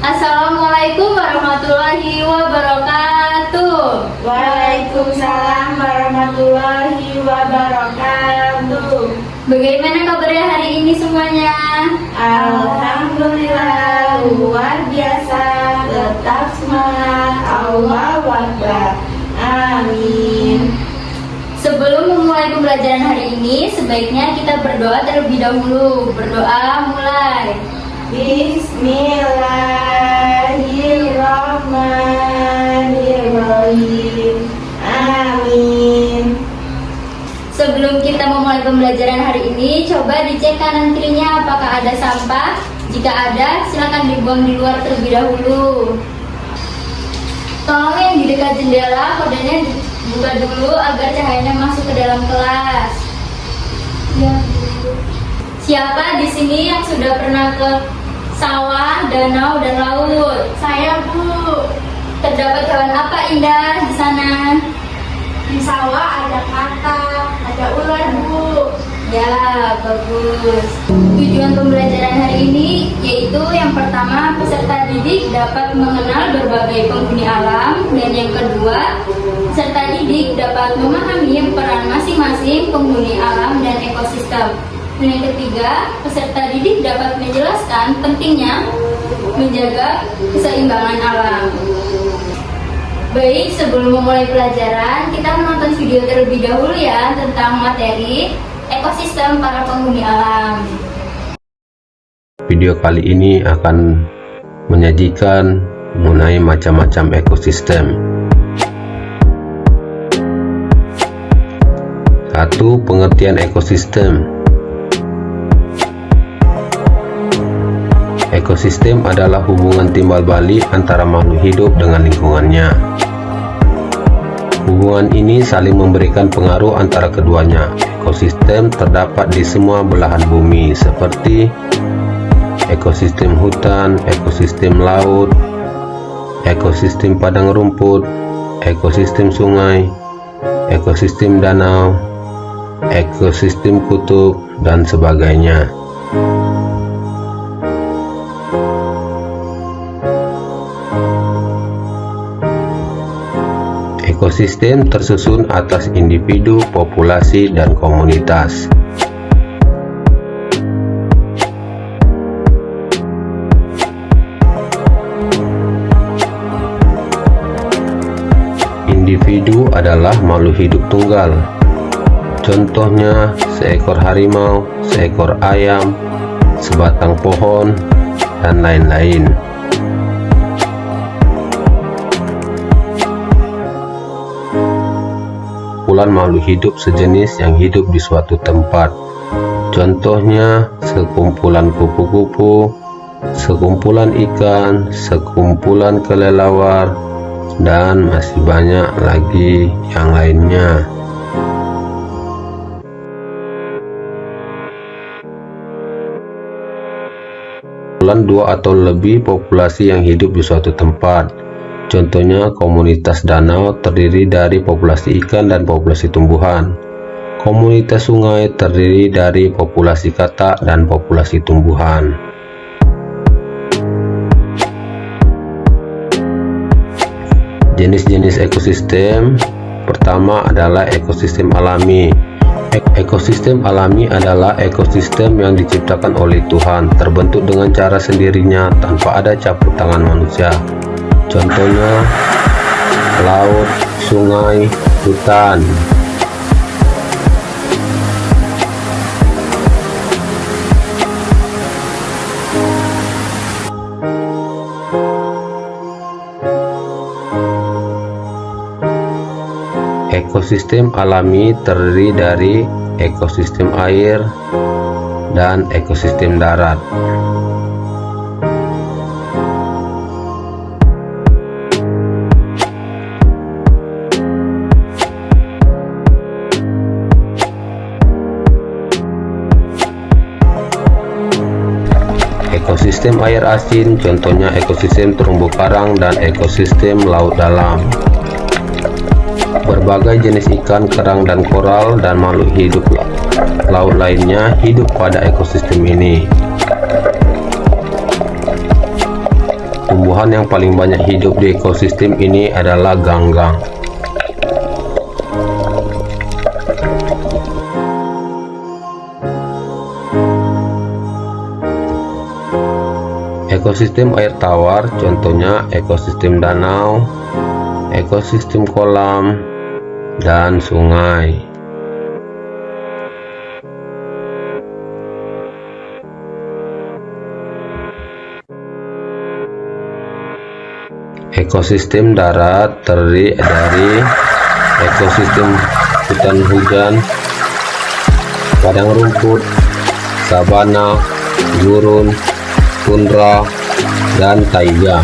Assalamualaikum warahmatullahi wabarakatuh. Waalaikumsalam warahmatullahi wabarakatuh. Bagaimana kabarnya hari ini semuanya? Alhamdulillah, luar biasa. Tetap semangat. Allahu Akbar. Amin. Sebelum memulai pembelajaran hari ini, sebaiknya kita berdoa terlebih dahulu. Berdoa mulai. Bismillahirrahmanirrahim. Amin. Sebelum kita memulai pembelajaran hari ini, coba dicek kanan kirinya apakah ada sampah. Jika ada, silakan dibuang di luar terlebih dahulu. Tolong yang di dekat jendela, kodenya buka dulu agar cahayanya masuk ke dalam kelas. Ya. Siapa di sini yang sudah pernah ke sawah, danau, dan laut? Saya, Bu. Terdapat hewan apa indah di sana? Di sawah ada katak, ada ular, Bu. Ya, bagus. Tujuan pembelajaran hari ini yaitu yang pertama, peserta didik dapat mengenal berbagai penghuni alam, dan yang kedua, peserta didik dapat memahami peran masing-masing penghuni alam dan ekosistem. Dan yang ketiga, peserta didik dapat menjelaskan pentingnya menjaga keseimbangan alam. Baik, sebelum memulai pelajaran, kita menonton video terlebih dahulu ya tentang materi ekosistem para penghuni alam. Video kali ini akan menyajikan mengenai macam-macam ekosistem. 1. Pengertian ekosistem. Ekosistem adalah hubungan timbal balik antara makhluk hidup dengan lingkungannya. Hubungan ini saling memberikan pengaruh antara keduanya. Ekosistem terdapat di semua belahan bumi seperti ekosistem hutan, ekosistem laut, ekosistem padang rumput, ekosistem sungai, ekosistem danau, ekosistem kutub, dan sebagainya. Ekosistem tersusun atas individu, populasi, dan komunitas. Individu adalah makhluk hidup tunggal. Contohnya seekor harimau, seekor ayam, sebatang pohon, dan lain-lain. Sekumpulan makhluk hidup sejenis yang hidup di suatu tempat. Contohnya sekumpulan kupu-kupu, sekumpulan ikan, sekumpulan kelelawar, dan masih banyak lagi yang lainnya. Sekumpulan 2 atau lebih populasi yang hidup di suatu tempat. Contohnya komunitas danau terdiri dari populasi ikan dan populasi tumbuhan. Komunitas sungai terdiri dari populasi katak dan populasi tumbuhan. Jenis-jenis ekosistem. Pertama adalah ekosistem alami. Ekosistem alami adalah ekosistem yang diciptakan oleh Tuhan, terbentuk dengan cara sendirinya tanpa ada campur tangan manusia. Contohnya laut, sungai, hutan. Ekosistem alami terdiri dari ekosistem air dan ekosistem darat. Ekosistem air asin, contohnya ekosistem terumbu karang dan ekosistem laut dalam. Berbagai jenis ikan, kerang, dan koral dan makhluk hidup laut lainnya hidup pada ekosistem ini. Tumbuhan yang paling banyak hidup di ekosistem ini adalah ganggang. Ekosistem air tawar contohnya ekosistem danau, ekosistem kolam, dan sungai. Ekosistem darat terdiri dari ekosistem hutan hujan, padang rumput, sabana, gurun, tundra, dan taiga.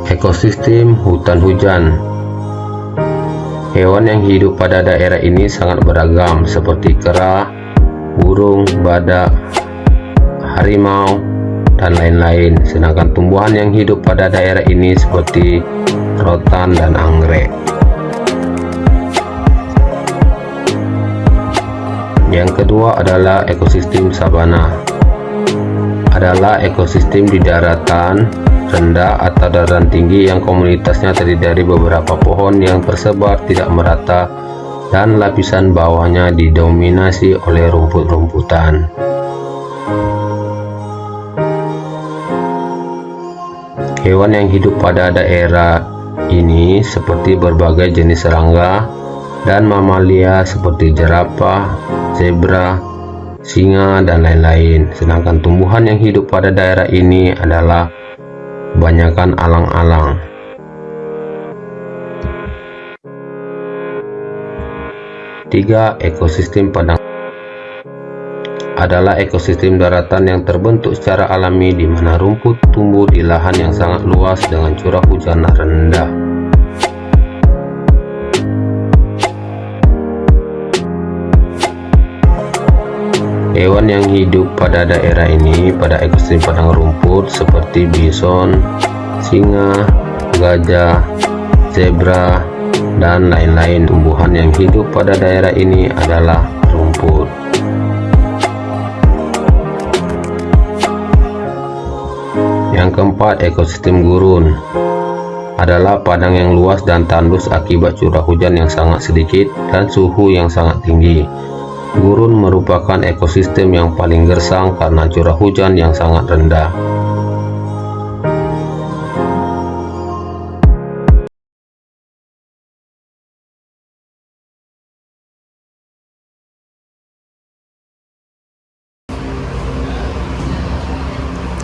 Ekosistem hutan hujan. Hewan yang hidup pada daerah ini sangat beragam seperti kera, burung, badak, harimau, dan lain-lain. Sedangkan tumbuhan yang hidup pada daerah ini seperti rotan dan anggrek. Yang kedua adalah ekosistem sabana. Adalah ekosistem di daratan rendah atau dataran tinggi yang komunitasnya terdiri dari beberapa pohon yang tersebar tidak merata dan lapisan bawahnya didominasi oleh rumput-rumputan. Hewan yang hidup pada daerah ini seperti berbagai jenis serangga dan mamalia seperti jerapah, zebra, singa, dan lain-lain. Sedangkan tumbuhan yang hidup pada daerah ini adalah kebanyakan alang-alang. Tiga, ekosistem padang adalah ekosistem daratan yang terbentuk secara alami di mana rumput tumbuh di lahan yang sangat luas dengan curah hujan rendah. Hewan yang hidup pada daerah ini pada ekosistem padang rumput seperti bison, singa, gajah, zebra, dan lain-lain. Tumbuhan yang hidup pada daerah ini adalah rumput. Yang keempat, ekosistem gurun adalah padang yang luas dan tandus akibat curah hujan yang sangat sedikit dan suhu yang sangat tinggi. Gurun merupakan ekosistem yang paling gersang karena curah hujan yang sangat rendah.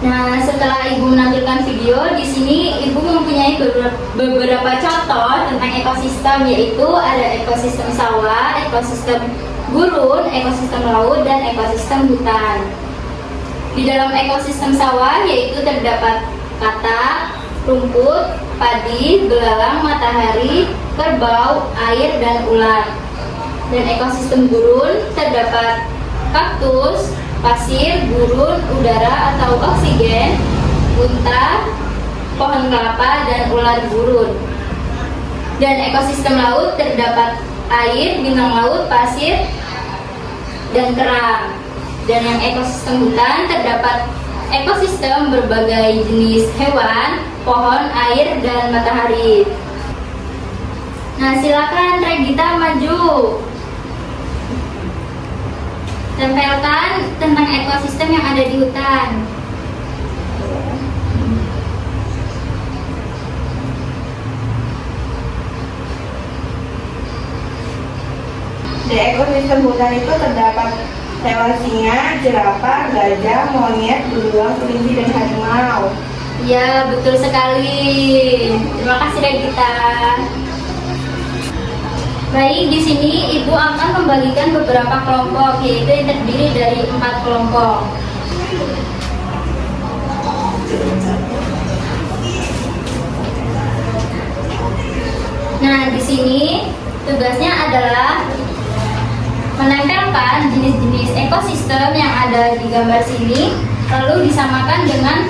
Nah, setelah Ibu menampilkan video, di sini Ibu mempunyai beberapa contoh tentang ekosistem, yaitu ada ekosistem sawah, ekosistem gurun, ekosistem laut, dan ekosistem hutan. Di dalam ekosistem sawah yaitu terdapat katak, rumput, padi, belalang, matahari, kerbau, air, dan ular. Dan ekosistem gurun terdapat kaktus, pasir, gurun, udara atau oksigen, unta, pohon kelapa, dan ular gurun. Dan ekosistem laut terdapat air, bintang laut, pasir, dan kerang. Dan yang ekosistem hutan terdapat ekosistem berbagai jenis hewan, pohon, air, dan matahari. Nah, silakan Regita maju. Tempelkan tentang ekosistem yang ada di hutan. Di ekosistem hutan itu terdapat hewan singa, jerapah, gajah, monyet, beruang, kelinci, dan harimau. Ya, betul sekali. Terima kasih Regita. Baik, di sini Ibu akan membagikan beberapa kelompok, yaitu yang terdiri dari 4 kelompok. Nah, di sini tugasnya adalah menempelkan jenis-jenis ekosistem yang ada di gambar sini, lalu disamakan dengan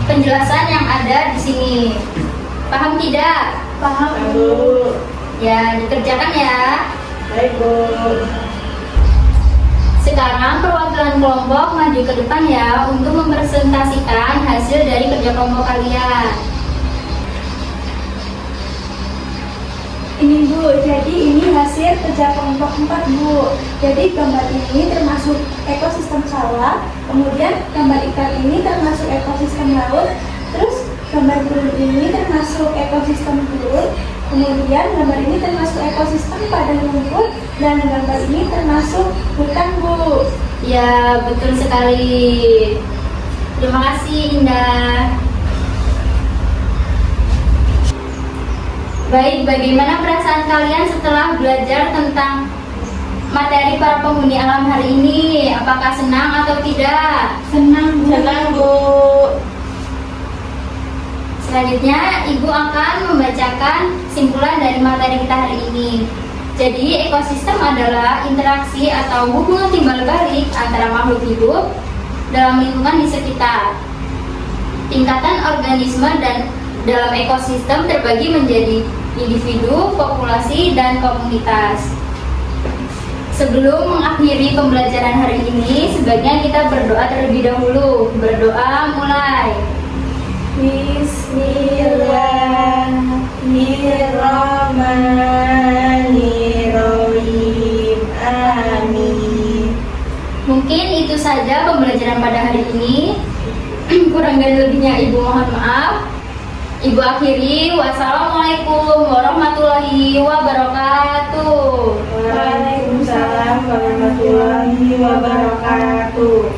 penjelasan yang ada di sini. Paham tidak? Paham, Bu. Ya, dikerjakan ya. Baik, Bu. Sekarang perwakilan kelompok maju ke depan ya untuk mempresentasikan hasil dari kerja kelompok kalian. Ini Bu, jadi ini hasil kerja kelompok 4 Bu. Jadi gambar ini termasuk ekosistem sawah, kemudian gambar ikan ini termasuk ekosistem laut, terus gambar burung ini termasuk ekosistem telur, kemudian gambar ini termasuk ekosistem padang rumput, dan gambar ini termasuk hutan Bu. Ya, betul sekali. Terima kasih Indah. Baik, bagaimana perasaan kalian setelah belajar tentang materi para penghuni alam hari ini? Apakah senang atau tidak? Senang Bu. Senang Bu. Selanjutnya, Ibu akan membacakan simpulan dari materi kita hari ini. Jadi, ekosistem adalah interaksi atau hubungan timbal balik antara makhluk hidup dalam lingkungan di sekitar. Tingkatan organisme dan dalam ekosistem terbagi menjadi individu, populasi, dan komunitas. Sebelum mengakhiri pembelajaran hari ini, sebaiknya kita berdoa terlebih dahulu. Berdoa mulai. Bismillahirrahmanirrahim. Amin. Mungkin itu saja pembelajaran pada hari ini. Kurang dan lebihnya Ibu mohon maaf. Ibu akhiri. Wassalamualaikum warahmatullahi wabarakatuh. Waalaikumsalam warahmatullahi wabarakatuh.